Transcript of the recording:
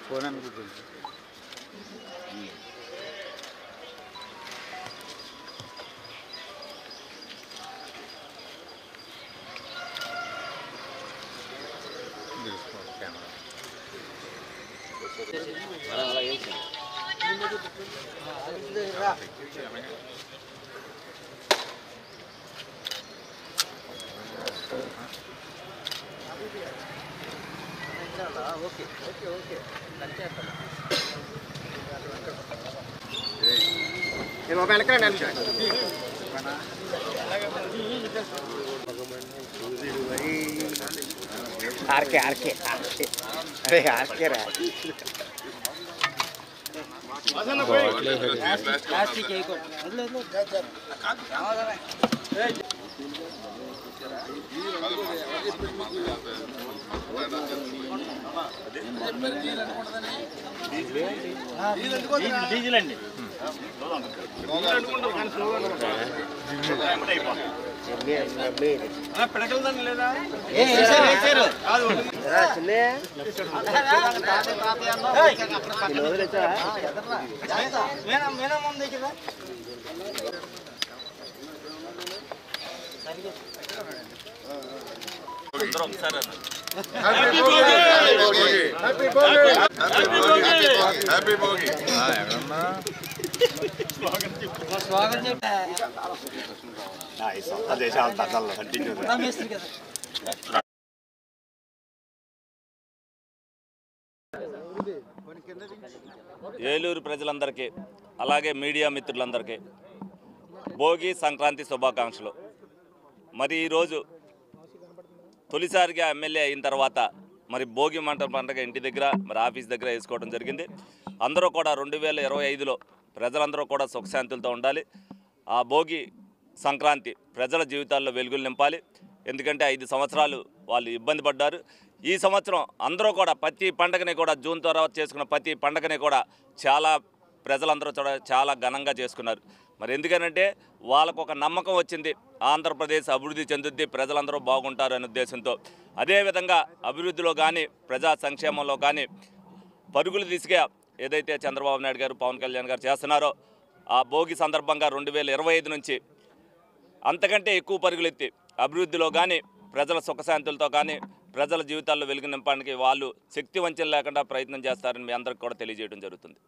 Phone అనుకుంటుంది okay okay okay RK RK అరే RK రా డీజిల్ అండి పెడకలదండి లేదా ఏలూరు ప్రజలందరికీ అలాగే మీడియా మిత్రులందరికీ భోగి సంక్రాంతి శుభాకాంక్షలు. మరి ఈరోజు తొలిసారిగా ఎమ్మెల్యే అయిన తర్వాత మరి భోగి మంట పండుగ ఇంటి దగ్గర మరి ఆఫీస్ దగ్గర వేసుకోవడం జరిగింది. అందరూ కూడా 2025లో ప్రజలందరూ కూడా సుఖశాంతులతో ఉండాలి. ఆ భోగి సంక్రాంతి ప్రజల జీవితాల్లో వెలుగులు నింపాలి. ఎందుకంటే 5 సంవత్సరాలు వాళ్ళు ఇబ్బంది పడ్డారు. ఈ సంవత్సరం అందరూ కూడా ప్రతి పండుగని కూడా జూన్ తర్వాత చేసుకున్న ప్రతి పండుగని కూడా ప్రజలందరూ చాలా ఘనంగా చేసుకున్నారు. మరి ఎందుకనంటే వాళ్ళకు ఒక నమ్మకం వచ్చింది, ఆంధ్రప్రదేశ్ అభివృద్ధి చెందుద్ది, ప్రజలందరూ బాగుంటారు అనే ఉద్దేశంతో. అదేవిధంగా అభివృద్ధిలో కానీ ప్రజా సంక్షేమంలో కానీ పరుగులు తీసుగా ఏదైతే చంద్రబాబు నాయుడు గారు పవన్ కళ్యాణ్ గారు చేస్తున్నారో ఆ భోగి సందర్భంగా 2025 నుంచి అంతకంటే ఎక్కువ పరుగులెత్తి అభివృద్ధిలో కానీ ప్రజల సుఖశాంతులతో కానీ ప్రజల జీవితాల్లో వెలుగు నింపడానికి వాళ్ళు శక్తి వంచన లేకుండా ప్రయత్నం చేస్తారని మీ అందరికీ కూడా తెలియజేయడం జరుగుతుంది.